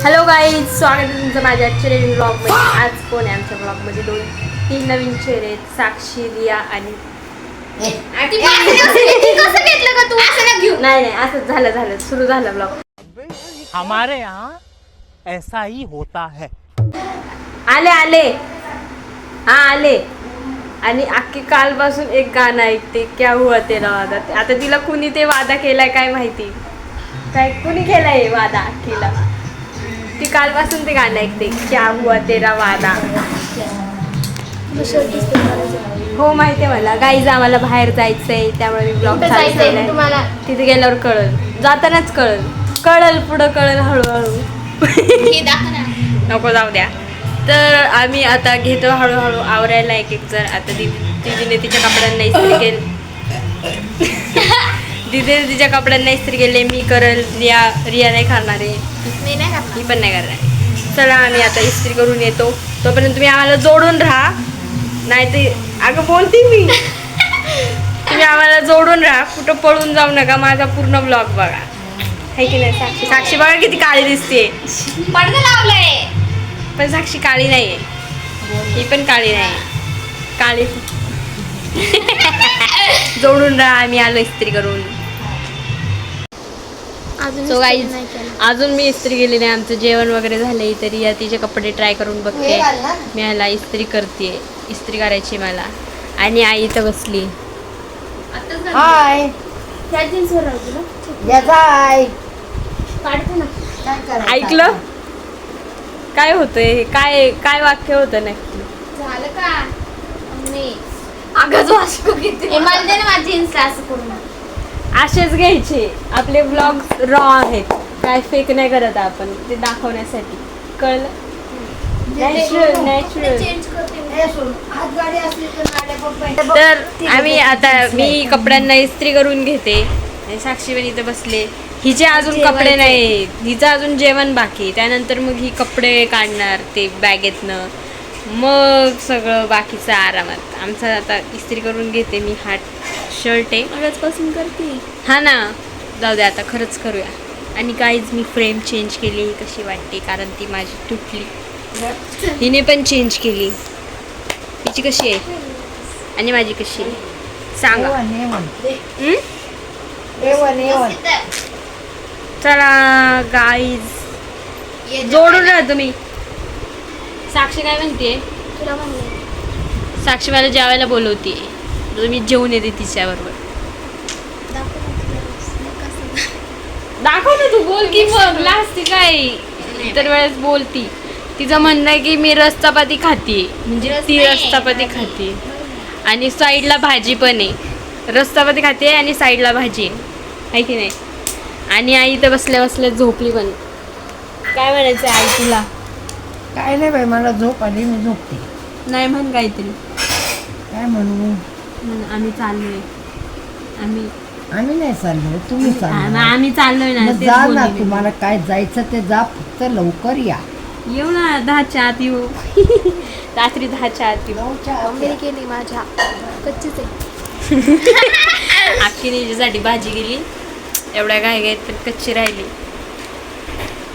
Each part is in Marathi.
हॅलो गाईज, स्वागत आहे तुमचं माझ्या आजच्या नवीन ब्लॉगमध्ये. आज कोण आहे आमच्या ब्लॉगमध्ये? 2-3 नवीन चेहरे आहेत, साक्षी, रिया आणि नाही असंच झालं सुरू झालं ब्लॉग. हमारे यहाँ ऐसा ही होता है. आले आले आणि अख्खी कालपासून एक गाणं ऐकते, क्या हुआ तेरा वादा. आता तिला कुणी ते वादा केलाय काय माहिती, काय कुणी केलाय वादा अख्खीला. ती कालपासून ते गाणं ऐकते, क्या हुआ तेरा वादा. हो माहिती आहे मला. गाईज आम्हाला बाहेर जायचंय, त्यामुळे मी ब्लॉग चालू केलाय. तिथे गेल्यावर कळल, जातानाच कळल पुढं कळल हळूहळू. नको जाऊ द्या. तर आम्ही आता घेतो हळूहळू आवरायला एक जण. आता दीदीने तिच्या कपड्यांना इस्त्री केली, दीदीने तिच्या कपड्यांना इस्त्री केले. मी करल, रिया नाही करणार आहे, मी पण नाही करणार. चला आम्ही आता इस्त्री करून येतो. तोपर्यंत तुम्ही आम्हाला जोडून राहा, नाही तर अगं बोलते मी. तुम्ही आम्हाला जोडून राहा, कुठं पळून जाऊ नका. माझा पूर्ण ब्लॉग बघा, है की नाही. साक्षी बघा किती काळी दिसते. पडदा लावलंय पण साक्षी काळी नाही आहे, ही पण काळी नाही, काळी. जोडून राहा, आम्ही आलो इस्त्री करून. सो गाईज, अजून मी इस्त्री केली नाही. आमचं जेवण वगैरे झालंय, तरी या तिचे कपडे ट्राय करून बघते. मी ह्याला इस्त्री करते, इस्त्री करायची मला. आणि आई इथं बसली. हाय ऐकलं काय होतंय? काय वाक्य होतं नक्की? झालं का अगं जो असं किती मला दे ना माझी इन्स्टा असं करून. असेच घ्यायचे. आपले ब्लॉग रॉ आहेत, काय फेक नाही करत आपण, ते दाखवण्यासाठी. कळलं? नॅचरल. तर आम्ही आता मी कपड्यांना इस्त्री करून घेते आणि साक्षी पण इथं बसले. हिचे अजून कपडे नाही, हिचं अजून जेवण बाकी. त्यानंतर मग ही कपडे काढणार ते बॅगेतनं, मग सगळं बाकीचं आरामात. आमचं आता इस्त्री करून घेते मी. हा शर्ट आहे, आजपासून करते. हा ना, जाऊ दे आता, खरंच करूया. आणि गाईज मी फ्रेम चेंज केली, ही कशी वाटते, कारण ती माझी तुटली. हिने पण चेंज केली. तिची कशी आहे आणि माझी कशी आहे सांगा. चला गाईज, जोडून राहा तुम्ही. साक्षी काय म्हणते? तुला म्हणलं साक्षी मला जेवायला बोलवते, मी जेवून येते तिच्याबरोबर. दाखव ना तू, बोल की. मग लास्ट काय इतर वेळेस बोलती. तिचं म्हणणं आहे की मी रस चपाती खाते, म्हणजे ती रस चपाती खाते आणि साईडला भाजी पण आहे. रस चपाती खाते आणि साईडला भाजी आहे की नाही. आणि आई इथं बसल्या बसल्या झोपली पण. काय म्हणायचं आई तुला? काय नाही बाई, मला झोप आली, मी झोपते. नाही म्हण काहीतरी. काय म्हणू? आम्ही चाललोय. आम्ही नाही चाललो, तुम्ही चाललो. आम्ही चाललोय ना, मग तेच जा बोलली ना, मी. तुम्हाला काय जायचं ते जा, फक्त लवकर या. येऊ ना, 10च्या आत येऊ. रात्री 10च्या आत येऊ. आंबे केली माझ्या कच्चीच आहे. अख्खी हिच्यासाठी भाजी गेली, एवढ्या घाई पण कच्ची राहिली.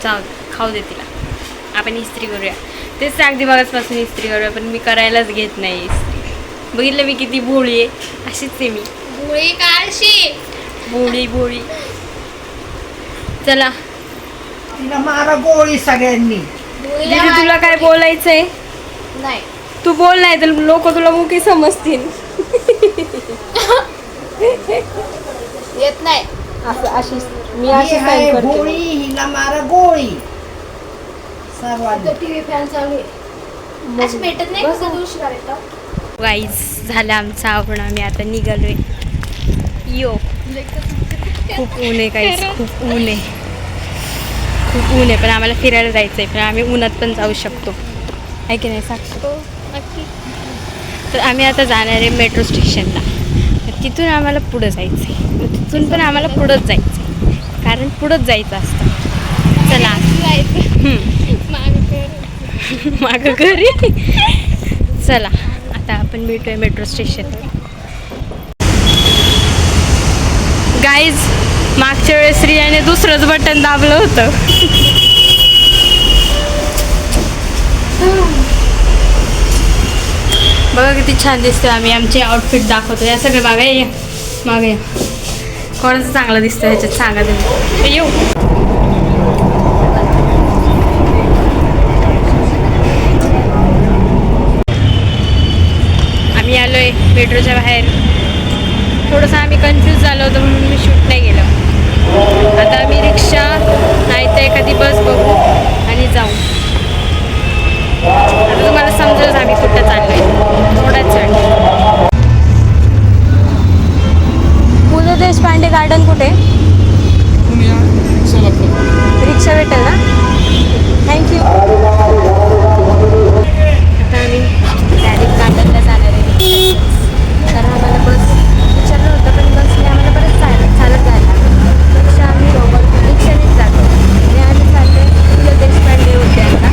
जाऊ खाऊ दे तिला, आपण इस्त्री करूया. तेच सांगते मगाचपासून इस्त्री करूया, पण मी करायलाच घेत नाही इस्त्री. बघितलं मी किती भोळी आहे, अशीच आहे मी. गोळी काढशी भोळी. चला तिला मारा गोळी सगळ्यांनी. दीदी, तुला काय बोलायचंय? नाही तू बोल, नाही तर लोक तुला मुकी समजतील. येत नाही अशी मी ही अशी आहे sign करते. गोळी, हिला मारा गोळी. सर्वांनी टीव्ही फॅन चालू आहे. असं भेटत नाही कसं दिवशी करायचं. गाईज, झालं आमचं आवरण, आम्ही आता निघालोय. यो, खूप ऊन आहे गाईज, खूप ऊन आहे. पण आम्हाला फिरायला जायचं आहे, पण आम्ही उन्हात पण जाऊ शकतो, आहे की नाही साक्षी? नक्की. तर आम्ही आता जाणार आहे मेट्रो स्टेशनला. तर तिथून आम्हाला पुढं जायचं आहे, तिथून पण आम्हाला पुढंच जायचं आहे, कारण पुढंच जायचं असतं. चला मागं घरी. चला आता आपण भेटूया मेट्रो स्टेशनवर. गाईज, मागच्या वेळेस रियाने दुसरंच बटन दाबलं होतं. बघा किती छान दिसतोय. आम्ही आमचे आउटफिट दाखवतो. या सगळे बघा या मागे या. कोणाचं चांगलं दिसतं ह्याच्यात सांगा तुम्ही. येऊ आम्ही आलोय मेट्रोच्या बाहेर. थोडंसं आम्ही कन्फ्यूज झालो होतो म्हणून मी शूट नाही केलं. आता आम्ही रिक्षा नाही तर एखादी बस बघू आणि जाऊ. आता तुम्हाला समजेल आम्ही कुठं चाललोय. थोडाच वेळ. पु ल देशपांडे गार्डन कुठे? रिक्षा भेटेल ना? थँक्यू. आता आम्ही डायरेक्ट गार्डनला जाणार आहे. कारण आम्हाला बस विचारलं होतं पण बसने आम्हाला परत चालत जायला. त्यापेक्षा आम्ही रिक्षानेच जातो. आणि आम्ही चाललोय पु ल देशपांडे उद्यानला.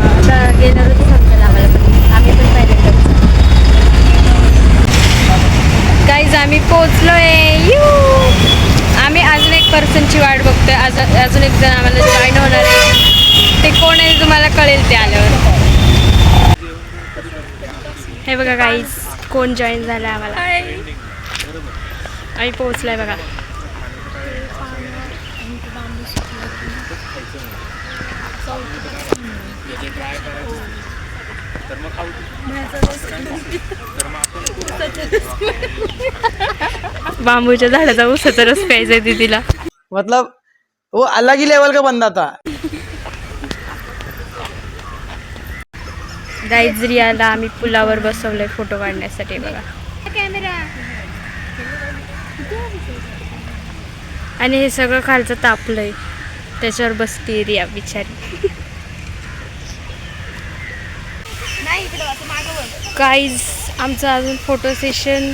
आता गेल्यावरच समजेल आम्हाला पण आम्ही पण पहिल्यांदाच. गाईज आम्ही पोचलोय. आम्ही अजून एक पर्सनची वाट बघतोय. अजून एक जण आम्हाला जॉईन होणार आहे. ते कोण आहे तुम्हाला कळेल ते आल्यावर. हे बघा गाईज कोण जॉईन झालं आम्हाला. आम्ही पोहोचलोय बघा. बांबूच्या झाडाचा उसाचा रस प्यायचा दीदीला. मतलब वो अलग ही लेवल का बंदा था. गाईज रियाला आम्ही पुलावर बसवलंय फोटो काढण्यासाठी बघा. आणि हे सगळं खालचं तापलंय त्याच्यावर बसते रिया बिचारी. गाईज आमचं अजून फोटो सेशन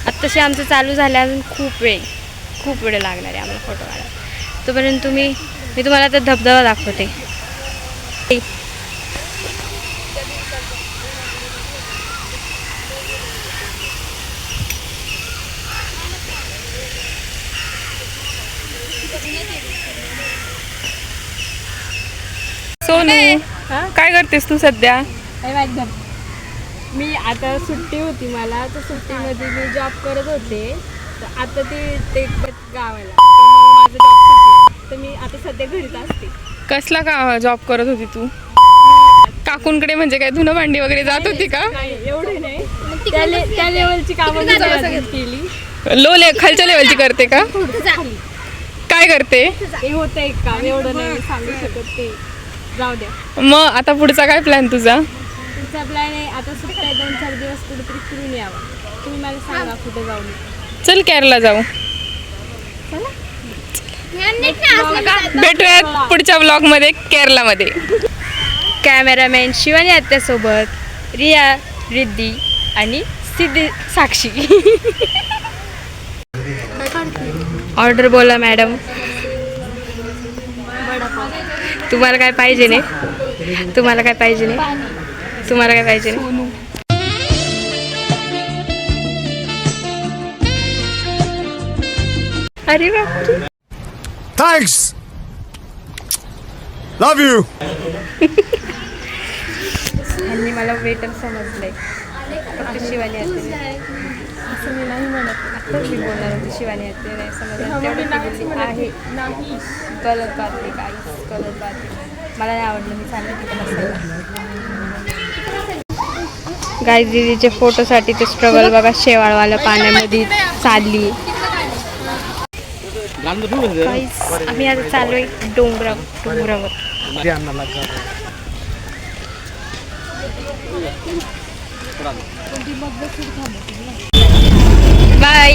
आत्ताशी आमचं चालू झालं. अजून खूप वेळ लागणार आहे आम्हाला फोटो काढायला. तोपर्यंत मी तुम्हाला आता धबधबा दाखवते. सोनू काय करतेस तू सध्या? मी आता सुट्टी होती मला. तर सुट्टीमध्ये मी जॉब करत होते. तर आता ते गावाला माझं जॉब सुटलं. तर मी आता सध्या घरीच असते. कसला का जॉब करत होती तू? काकूंकडे म्हणजे काय धुणं भांडी वगैरे जात होती का? एवढे नाही. त्या लेवलची कामं केली. खालच्या लेवलची करते का? काय करते? हे होतं एक काम एवढं नाही सांगू शकत. ते जाऊ द्या. मग आता पुढचा काय प्लॅन तुझा? पुढचा प्लॅन आहे आता सुट्ट्या 2-4 दिवस कुठेतरी फिरून यावं. तुम्ही मला सांगा कुठे जाऊ. चल केरला जाऊ. भेटूयात पुढच्या ब्लॉग मध्ये केरलामध्ये. कॅमेरामॅन शिवानी आत्यासोबत रिया, रिद्धी आणि सिद्धी साक्षी. ऑर्डर बोला मॅडम. तुम्हाला काय पाहिजे नाही? तुम्हाला काय पाहिजे नाही? तुम्हाला काय पाहिजे नाही? अरे बापरे. Thanks. Love you. यांनी मला वेटर समजलंय. फक्त शिवानी आत्या असं मी नाही म्हणत. आत्ताच मी बोलणार होती शिवानी आत्या नाही समजलं. तेवढं आहे गलत बात आहे. काहीच गलत बात आहे. मला नाही आवडलं. मी सांगितलं तिथं गाईज दीदीच्या फोटोसाठी ते स्ट्रगल बघा. शेवाळवाला पाण्यामध्ये चालली. आम्ही आता चाललोय डोंगरावर. बाय.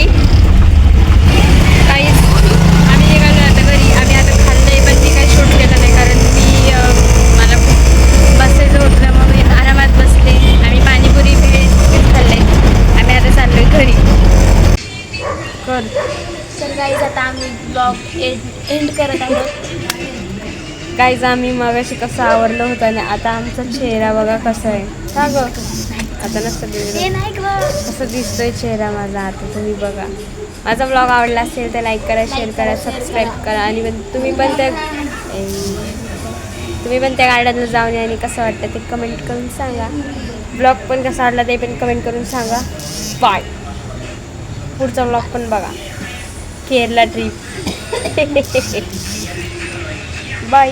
काही आम्ही निघालो आता घरी. आम्ही आता खाल्लंय पण मी काही शूट केलं नाही कारण मला खूप बसायचं होतं. मग मी आरामात बसले. आम्ही पाणीपुरी खाल्लंय. आम्ही आता चाललोय घरी. तर गाईज आता आम्ही ब्लॉग एंड करत आहोत. गाईज आम्ही मगाशी कसं आवरलं होतं आणि आता आमचा चेहरा बघा कसा आहे. का गं आता नसतं कसं दिसतोय चेहरा माझा आता. तुम्ही बघा. माझा ब्लॉग आवडला असेल तर लाईक करा, शेअर करा, सबस्क्राईब करा. आणि तुम्ही पण तुम्ही पण त्या गार्डनला जाऊन या आणि कसं वाटतं ते कमेंट करून सांगा. ब्लॉग पण कसा वाटला ते पण कमेंट करून सांगा. बाय. पुढचा ब्लॉग पण बघा. केरला ट्रिप. बाय.